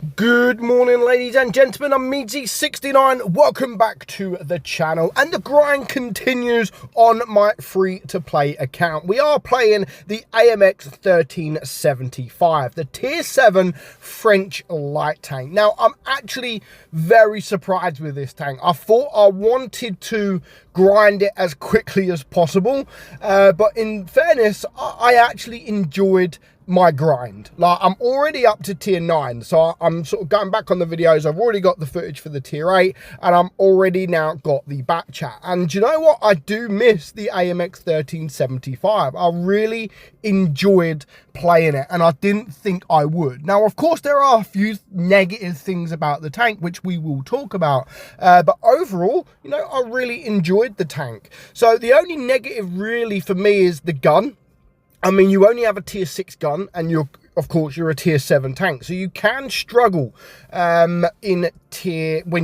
Good morning, ladies and gentlemen. I'm meadsyreplays. Welcome back to the channel, and the grind continues on my free-to-play account. We are playing the AMX 1375, the Tier 7 French light tank. Now, I'm actually very surprised with this tank. I thought I wanted to grind it as quickly as possible, but in fairness, I actually enjoyed my grind. Like, I'm already up to tier 9, so I'm sort of going back on the videos. I've already got the footage for the tier 8, and I'm already now got the back chat. And you know what? I do miss the AMX 1375. I really enjoyed playing it, and I didn't think I would. Now, of course, there are a few negative things about the tank, which we will talk about, but overall, you know, I really enjoyed the tank. So the only negative really for me is the gun. I mean, you only have a tier 6 gun, and you're a tier 7 tank, so you can struggle when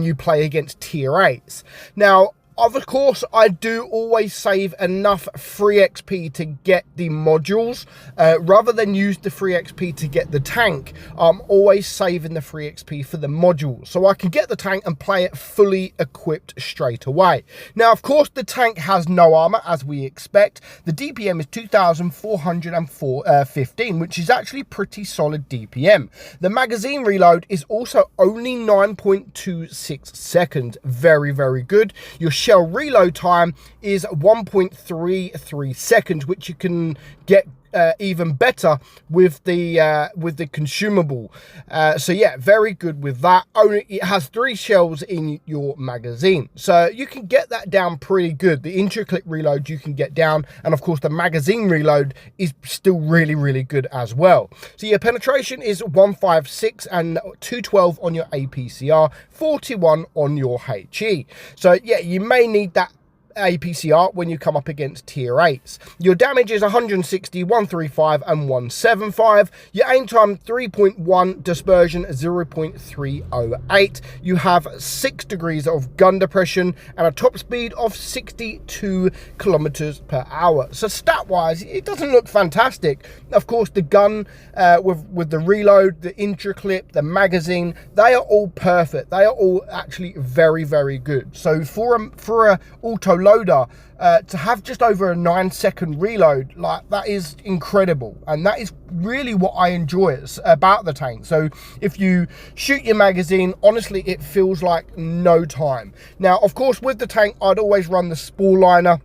you play against tier 8s. Now, of course, I do always save enough free XP to get the modules. Rather than use the free XP to get the tank, I'm always saving the free XP for the modules, so I can get the tank and play it fully equipped straight away. Now, of course, the tank has no armor, as we expect. The DPM is 2,415, which is actually pretty solid DPM. The magazine reload is also only 9.26 seconds. Very, very good. Your shell reload time is 1.33 seconds, which you can get even better with the consumable. So yeah, very good with that. Only it has 3 shells in your magazine, so you can get that down pretty good. The intra-clip reload you can get down, and of course the magazine reload is still really good as well. So your penetration is 156 and 212 on your APCR, 41 on your HE. So yeah, you may need that APCR when you come up against tier 8s. Your damage is 160, 135 and 175. Your aim time 3.1, dispersion 0.308. You have 6 degrees of gun depression and a top speed of 62 kilometers per hour. So stat wise, it doesn't look fantastic. Of course, the gun with the reload, the intra clip, the magazine, they are all perfect. They are all actually very good. So for a auto loader, to have just over a 9-second reload, like, that is incredible, and that is really what I enjoy about the tank. So if you shoot your magazine, honestly, it feels like no time. Now, of course, with the tank, I'd always run the spool liner.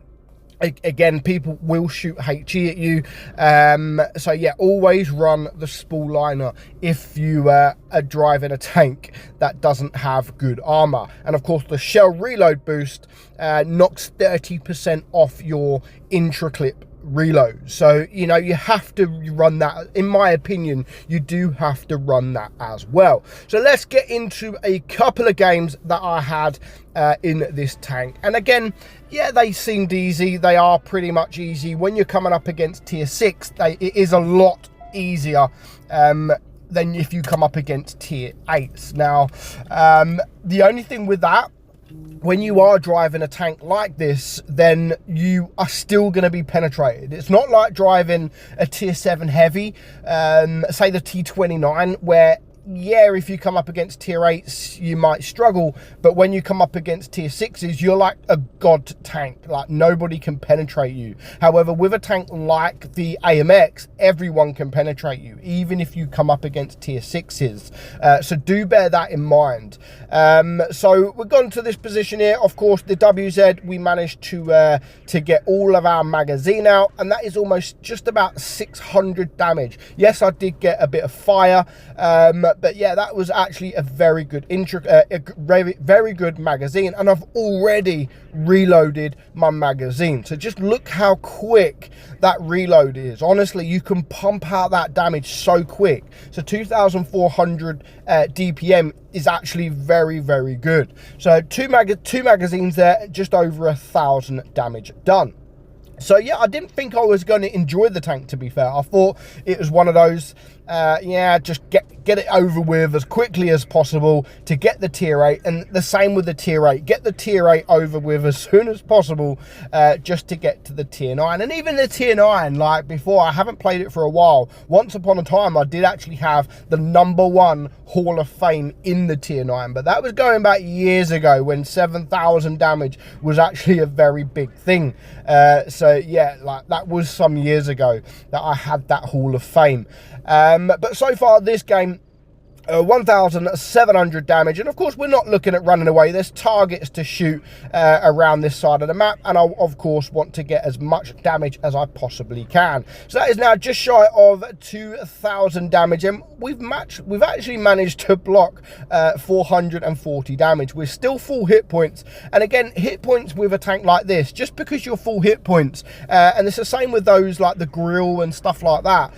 Again, people will shoot HE at you, so yeah, always run the spool liner if you are driving a tank that doesn't have good armor. And of course, the shell reload boost knocks 30% off your intra-clip reload. So, you know, you have to run that. In my opinion, you do have to run that as well. So let's get into a couple of games that I had in this tank. And again, yeah, they seemed easy. They are pretty much easy. When you're coming up against tier 6, it is a lot easier than if you come up against tier 8s. Now, the only thing with that, when you are driving a tank like this, then you are still going to be penetrated. It's not like driving a tier 7 heavy, say the T29, where, yeah, if you come up against tier 8s, you might struggle, but when you come up against tier 6s, you're like a god tank. Like, nobody can penetrate you. However, with a tank like the AMX, everyone can penetrate you, even if you come up against tier 6s. So do bear that in mind. So we've gone to this position here. Of course, the WZ, we managed to get all of our magazine out, and that is almost just about 600 damage. Yes, I did get a bit of fire, but yeah, that was actually a very good very good magazine, and I've already reloaded my magazine. So just look how quick that reload is. Honestly, you can pump out that damage so quick. So 2,400 DPM is actually very good. So two magazines there, just over 1,000 damage done. So yeah, I didn't think I was going to enjoy the tank, to be fair. I thought it was one of those, yeah, just get it over with as quickly as possible to get the tier 8, and the same with the tier 8. Get the tier 8 over with as soon as possible, just to get to the tier 9. And even the tier 9, like before, I haven't played it for a while. Once upon a time, I did actually have the #1 Hall of Fame in the tier 9, but that was going back years ago when 7,000 damage was actually a very big thing. So yeah, like that was some years ago that I had that Hall of Fame. But so far this game, 1,700 damage, and of course we're not looking at running away. There's targets to shoot around this side of the map, and I of course want to get as much damage as I possibly can. So that is now just shy of 2,000 damage, and we've actually managed to block 440 damage. We're still full hit points, and again, hit points with a tank like this, just because you're full hit points, and it's the same with those like the grill and stuff like that,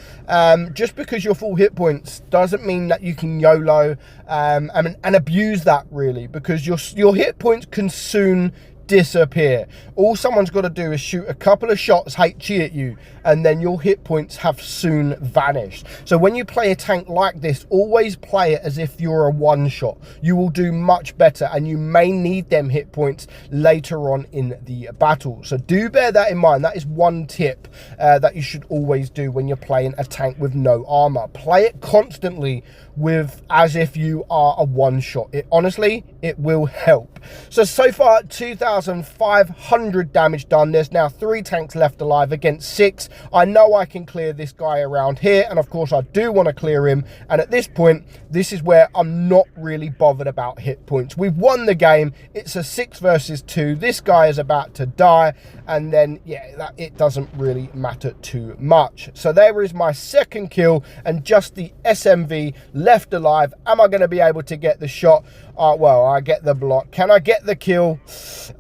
just because you're full hit points doesn't mean that you can YOLO and abuse that, really, because your hit points can soon disappear. All someone's got to do is shoot a couple of shots HE at you, and then your hit points have soon vanished. So when you play a tank like this, always play it as if you're a one shot. You will do much better, and you may need them hit points later on in the battle. So do bear that in mind. That is one tip that you should always do when you're playing a tank with no armor. Play it constantly with as if you are a one shot. Honestly, it will help. So far 2,500 damage done. There's now 3 tanks left alive against 6. I know I can clear this guy around here, and of course I do want to clear him, and at this point this is where I'm not really bothered about hit points. We've won the game. It's a 6 versus 2. This guy is about to die, and then yeah, it doesn't really matter too much. So there is my second kill, and just the SMV left alive. Am I going to be able to get the shot? Well, I get the block. Can I get the kill?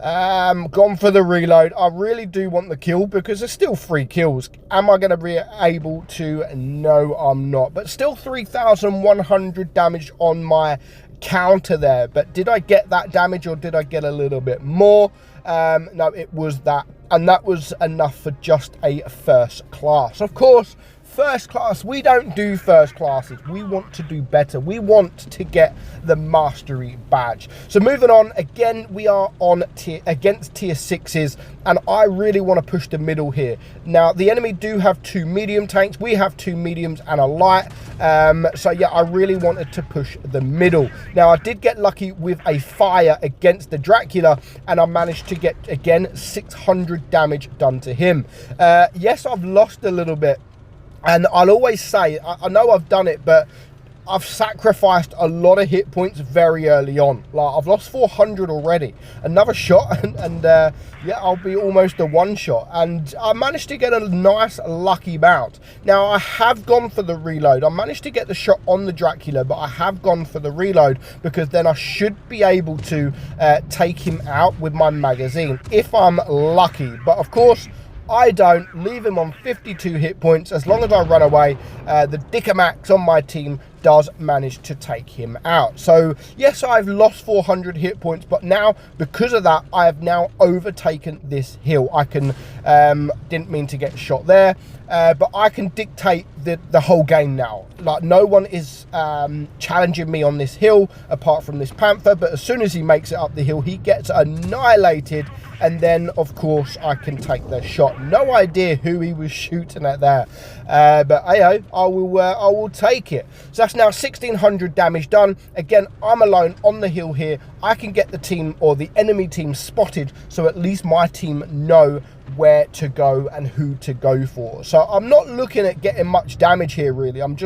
Gone for the reload. I really do want the kill because there's still 3 kills. Am I going to be able to? No, I'm not. But still 3,100 damage on my counter there. But did I get that damage, or did I get a little bit more? No, it was that. And that was enough for just a first class. Of course, first class, we don't do first classes. We want to do better. We want to get the mastery badge. So moving on, again, we are on against tier 6s, and I really want to push the middle here. Now, the enemy do have 2 medium tanks. We have 2 mediums and a light. So yeah, I really wanted to push the middle. Now, I did get lucky with a fire against the Dracula, and I managed to get, again, 600 damage done to him. Yes, I've lost a little bit. And I'll always say, I know I've done it, but I've sacrificed a lot of hit points very early on. Like, I've lost 400 already. Another shot, and yeah, I'll be almost a one shot. And I managed to get a nice lucky bounce. Now, I have gone for the reload. I managed to get the shot on the Dracula, but I have gone for the reload because then I should be able to take him out with my magazine if I'm lucky. But of course, I don't. Leave him on 52 hit points. As long as I run away, the Dickomax on my team does manage to take him out. So yes, I've lost 400 hit points, but now because of that, I have now overtaken this hill. I can didn't mean to get shot there, but I can dictate the whole game now. Like, no one is challenging me on this hill apart from this Panther, but as soon as he makes it up the hill, he gets annihilated, and then of course I can take the shot. No idea who he was shooting at there, but hey, I will take it. So that's now 1,600 damage done. Again, I'm alone on the hill here. I can get the team, or the enemy team, spotted, so at least my team know where to go and who to go for. So I'm not looking at getting much damage here, really. I'm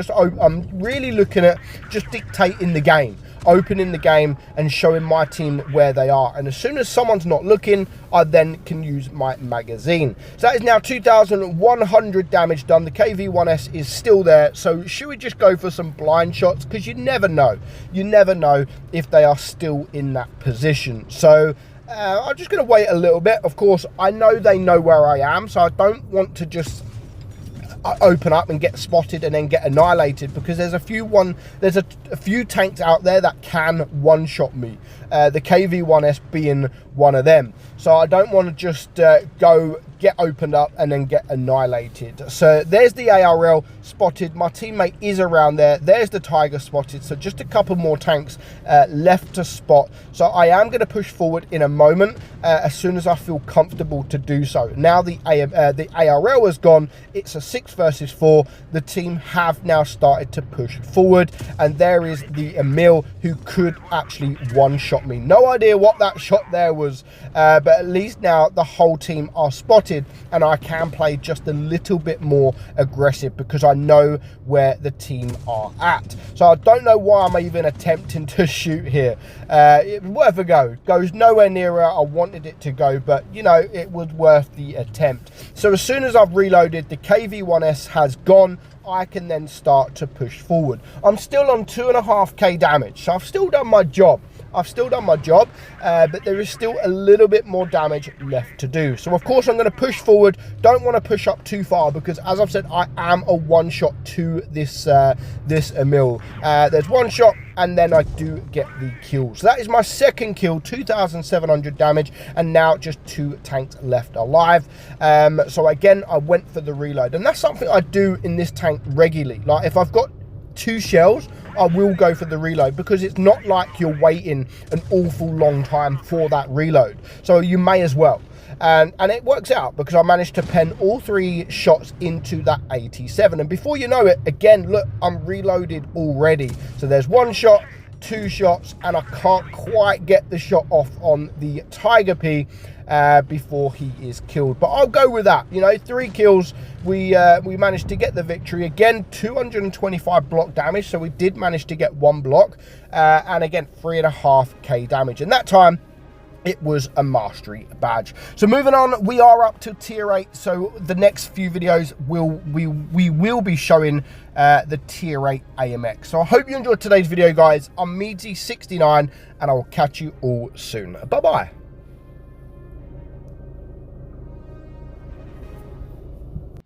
really looking at just dictating the game, opening the game and showing my team where they are. And as soon as someone's not looking, I then can use my magazine. So that is now 2,100 damage done. The KV-1S is still there. So should we just go for some blind shots? Because you never know. You never know if they are still in that position. So I'm just going to wait a little bit. Of course, I know they know where I am, so I don't want to just open up and get spotted and then get annihilated, because there's a few tanks out there that can one-shot me, the KV-1S being one of them. So I don't want to just go get opened up and then get annihilated. So there's the ARL spotted. My teammate is around there. There's the Tiger spotted. So just a couple more tanks left to spot. So I am going to push forward in a moment as soon as I feel comfortable to do so. Now the ARL has gone. It's a 6 versus 4. The team have now started to push forward, and there is the Emil who could actually one-shot me. No idea what that shot there was, but at least now the whole team are spotted, and I can play just a little bit more aggressive because I know where the team are at. So I don't know why I'm even attempting to shoot here. It was worth a go. Goes nowhere near where I wanted it to go, but you know, it was worth the attempt. So as soon as I've reloaded, the KV-1S has gone. I can then start to push forward. I'm still on 2.5k damage, so I've still done my job. But there is still a little bit more damage left to do. So of course I'm going to push forward. Don't want to push up too far because, as I've said, I am a one-shot to this Emil. There's one shot and then I do get the kill. So that is my second kill, 2,700 damage, and now just 2 tanks left alive. So again, I went for the reload, and that's something I do in this tank regularly. Like if I've got 2 shells, I will go for the reload because it's not like you're waiting an awful long time for that reload. So you may as well. And it works out because I managed to pen all 3 shots into that 87. And before you know it, again, look, I'm reloaded already. So there's 1 shot, 2 shots, and I can't quite get the shot off on the Tiger P before he is killed. But I'll go with that. You know, 3 kills. We managed to get the victory. Again, 225 block damage. So we did manage to get 1 block. And again, 3.5k damage. And that time, it was a mastery badge. So moving on, we are up to tier 8. So the next few videos we will be showing the tier 8 AMX. So I hope you enjoyed today's video, guys. I'm meadsy69, and I will catch you all soon. Bye bye.